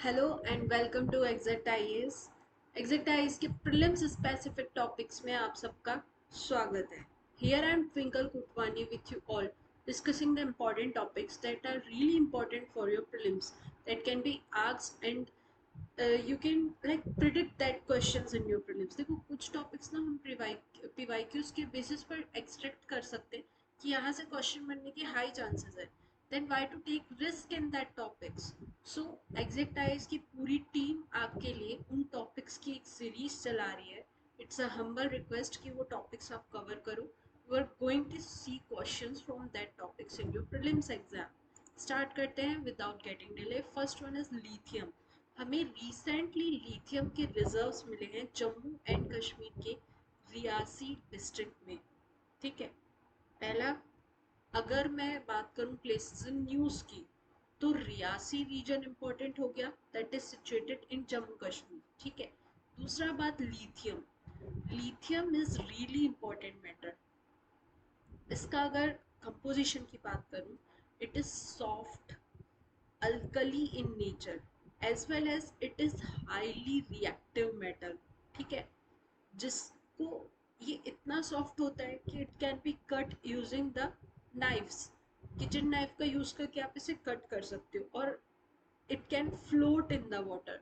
Hello and welcome to exact IAS. Exact IAS के prelims specific topics में आप सबका स्वागत है। Here I am Twinkle Kutwani with you all discussing the important topics that are really important for your prelims that can be asked and you can like predict that questions in your prelims. देखो कुछ topics ना हम PYQs के basis पर extract कर सकते हैं कि यहाँ से क्वेश्चन बनने के हाई चांसेस है, then why to take risk in that topics. So exact IAS की पूरी टीम आपके लिए उन टॉपिक्स की एक सीरीज चला रही है। इट्स अ हम्बल रिक्वेस्ट कि वो टॉपिक्स आप कवर करो। You are going to see questions from that topics in your prelims exam. Start करते हैं without getting delay. First one is lithium. हमें रिसेंटली लिथियम के रिजर्व्स मिले हैं जम्मू एंड कश्मीर के रियासी डिस्ट्रिक्ट में। ठीक है, पहला अगर मैं बात करूं प्लेसेस इन न्यूज़ की तो रियासी रीजन इंपॉर्टेंट हो गया, that is situated in Jammu Kashmir. ठीक है, दूसरा बात lithium. Lithium is really important matter. इसका अगर कंपोजिशन की बात करूं, it is soft alkali in nature as well as it is highly reactive metal. ठीक है, जिसको ये इतना सॉफ्ट होता है कि it can be cut using the knifes. Kitchen knife का यूज करके आप इसे कट कर सकते हो और it can float in the water.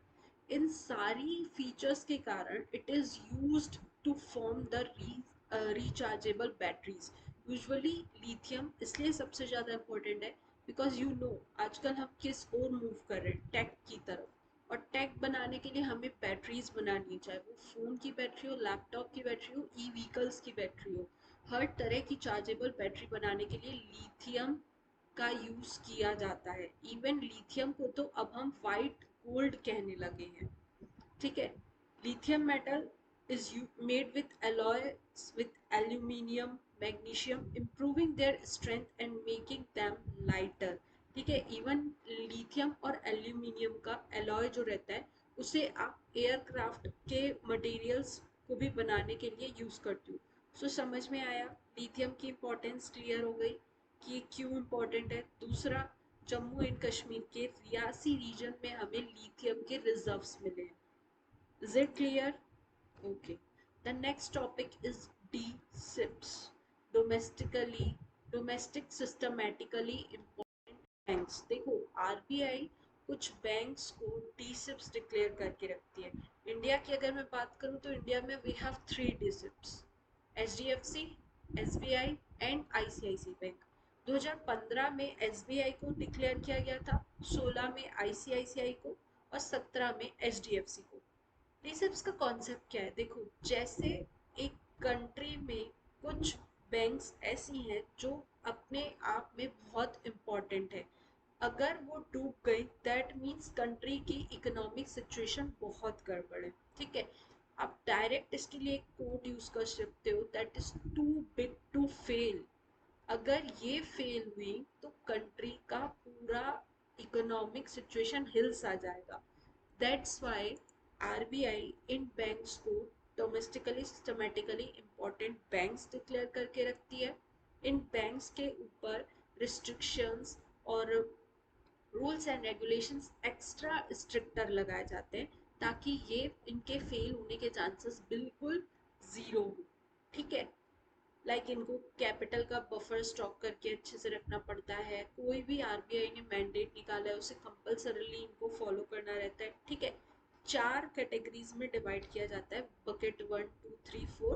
इन सारी फीचर्स के कारण it is used to form the rechargeable batteries. Usually lithium इसलिए सबसे ज़्यादा इम्पोर्टेंट है बिकॉज यू नो आजकल हम किस ओर मूव कर रहे हैं, टेक की तरफ। और टेक बनाने के लिए हमें बैटरीज बनानी है, चाहे वो फ़ोन की बैटरी हो, लैपटॉप की बैटरी हो, ई व्हीकल्स की बैटरी हो। हर तरह की चार्जेबल बैटरी बनाने के लिए लिथियम का यूज किया जाता है। इवन लिथियम को तो अब हम वाइट गोल्ड कहने लगे हैं। ठीक है, lithium metal is made with alloys with aluminium magnesium improving their strength and making them lighter। ठीक है, इवन लिथियम और एल्यूमिनियम का एलॉय जो रहता है उसे आप एयरक्राफ्ट के मटेरियल्स को भी बनाने के लिए यूज करते हो। सो समझ में आया, लिथियम की इंपॉर्टेंस क्लियर हो गई कि ये क्यों इम्पोर्टेंट है। दूसरा, जम्मू एंड कश्मीर के रियासी रीजन में हमें लिथियम के रिजर्व्स मिले हैं। Is it clear? Okay, the next topic is D SIBs. Domestically domestic systematically important banks. देखो आरबीआई कुछ बैंक्स को डी सिप्स डिक्लेयर करके रखती है। इंडिया की अगर मैं बात करूं तो इंडिया में we have 3 D SIBs, HDFC, SBI and ICICI bank. 2015 में एसबीआई को डिक्लेयर किया गया था, 16 में आईसीआईसीआई को और 17 में एचडीएफसी को। रीसेप्स का कॉन्सेप्ट क्या है? देखो जैसे एक कंट्री में कुछ बैंक्स ऐसी हैं जो अपने आप में बहुत इम्पोर्टेंट है, अगर वो डूब गई दैट मीन्स कंट्री की इकोनॉमिक सिचुएशन बहुत गड़बड़ है। ठीक है, आप डायरेक्ट इसके लिए एक कोड यूज कर सकते हो, that is too big to fail. अगर ये फेल हुई तो कंट्री का पूरा इकोनॉमिक सिचुएशन हिल्स आ जाएगा। दैट्स वाई आरबीआई इन बैंक्स को domestically systematically important banks declare करके रखती है। इन बैंक्स के ऊपर रिस्ट्रिक्शंस और rules and regulations extra stricter लगाए जाते हैं ताकि ये इनके फेल होने के चांसेस बिल्कुल ज़ीरो हो। ठीक है, लाइक इनको कैपिटल का बफर स्टॉक करके अच्छे से रखना पड़ता है। कोई भी आरबीआई ने मैंडेट निकाला है उसे कंपल्सरीली इनको फॉलो करना रहता है। ठीक है, 4 कैटेगरीज में डिवाइड किया जाता है, बकेट 1 2 3 4।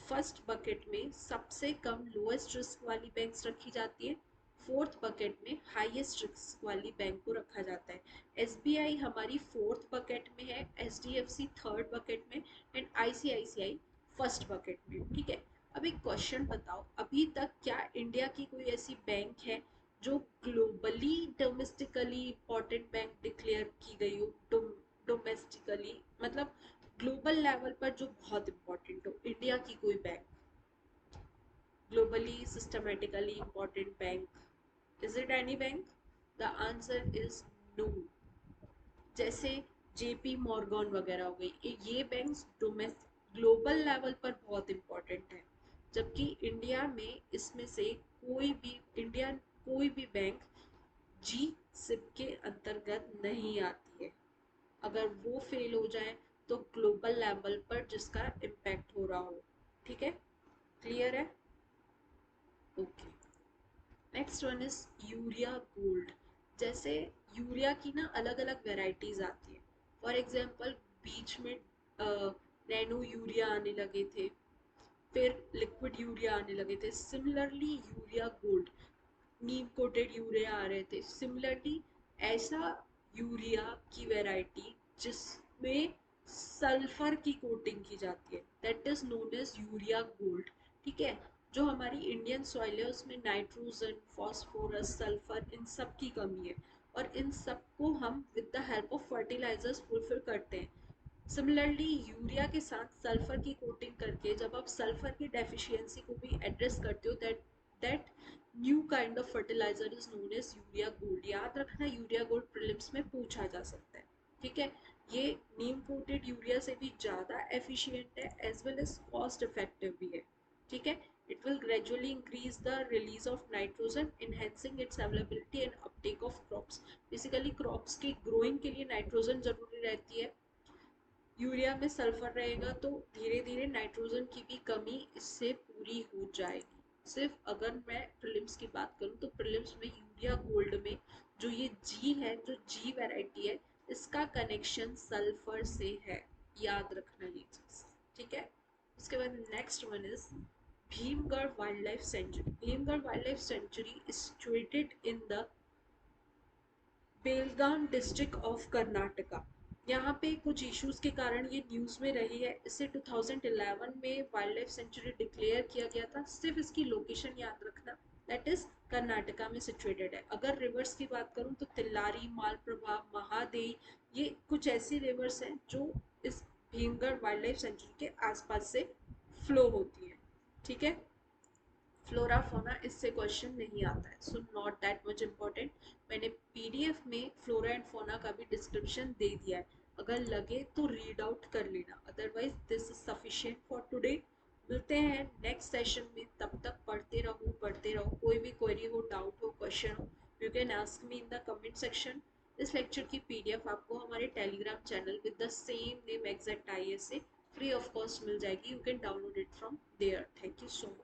फर्स्ट बकेट में सबसे कम लोएस्ट रिस्क वाली बैंक्स रखी जाती है। फोर्थ बकेट में हाईएस्ट रिस्क वाली बैंक को रखा जाता है। एसबीआई हमारी फोर्थ बकेट में है, एचडीएफसी थर्ड बकेट में एंड आईसीआईसीआई फर्स्ट बकेट में। ठीक है, अब एक क्वेश्चन बताओ, अभी तक क्या इंडिया की कोई ऐसी बैंक है जो globally domestically important bank declare की गई हो? डोमेस्टिकली मतलब ग्लोबल लेवल पर जो बहुत इम्पोर्टेंट हो, इंडिया की कोई bank globally systematically important bank, is it any bank? The answer is no। जैसे जेपी मॉर्गन वगैरह हो गई, ये बैंक्स ग्लोबल लेवल पर बहुत इंपॉर्टेंट है। जबकि इंडिया में इसमें से कोई भी बैंक जी सिप के अंतर्गत नहीं आती है। अगर वो फेल हो जाए तो ग्लोबल लेवल पर जिसका इम्पैक्ट हो रहा हो। ठीक है, क्लियर है? Okay, next one is urea gold. जैसे यूरिया की ना अलग अलग वेराइटीज आती है। फॉर एग्जांपल बीच में नैनो यूरिया आने लगे थे, फिर लिक्विड यूरिया आने लगे थे। सिमिलरली यूरिया गोल्ड, नीम कोटेड यूरिया आ रहे थे। सिमिलरली ऐसा यूरिया की वैरायटी जिसमें सल्फर की कोटिंग की जाती है, that is known as urea gold. ठीक है, जो हमारी इंडियन सॉइल है उसमें नाइट्रोजन, फॉस्फोरस, सल्फर इन सब की कमी है, और इन सब को हम with the help of fertilizers fulfil करते हैं। सिमिलरली यूरिया के साथ सल्फर की कोटिंग करके जब आप सल्फर की डेफिशिएंसी को भी एड्रेस करते हो, that new kind of fertilizer is known as urea gold. याद रखना, यूरिया गोल्ड प्रीलिम्स में पूछा जा सकता है। ठीक है, ये नीम कोटेड यूरिया से भी ज़्यादा एफिशिएंट है as well as cost effective भी है। ठीक है, it will gradually increase the release of nitrogen, enhancing its availability and uptake of crops. Basically crops के growing के लिए नाइट्रोजन जरूरी रहती है। यूरिया में सल्फर रहेगा तो धीरे धीरे नाइट्रोजन की भी कमी इससे पूरी हो जाएगी। सिर्फ अगर मैं प्रीलिम्स की बात करूं तो प्रीलिम्स में यूरिया गोल्ड में जो ये जी है, जो जी वैरायटी है, इसका कनेक्शन सल्फर से है। याद रखना ये चीज। ठीक है, उसके बाद next one is Bhimgarh wild life sanctuary. Bhimgarh wild life sanctuary is situated in the Belgaum district of Karnataka. यहाँ पे कुछ इश्यूज के कारण ये न्यूज़ में रही है। इसे 2011 में वाइल्ड लाइफ सेंचुरी डिक्लेयर किया गया था। सिर्फ इसकी लोकेशन याद रखना, दैट इज कर्नाटका में सिचुएटेड है। अगर रिवर्स की बात करूँ तो तिल्लारी, मालप्रभा, महादेई, ये कुछ ऐसी रिवर्स हैं जो इस भीमगढ़ वाइल्ड लाइफ सेंचुरी के आसपास से फ्लो होती हैं। ठीक है, फ्लोरा फोना इससे क्वेश्चन नहीं आता है, so not that much important. मैंने पीडीएफ में फ्लोरा एंड फोना का भी डिस्क्रिप्शन दे दिया है, अगर लगे तो रीड आउट कर लेना। Otherwise this is sufficient for today. मिलते हैं नेक्स्ट सेशन में, तब तक पढ़ते रहो। कोई भी क्वेरी हो, डाउट हो, क्वेश्चन हो, you can ask me in the comment section. इस लेक्चर की पीडीएफ आपको हमारे Telegram channel with the same name exact IAS से फ्री ऑफ कॉस्ट मिल जाएगी। You can download it from there. Thank you so much.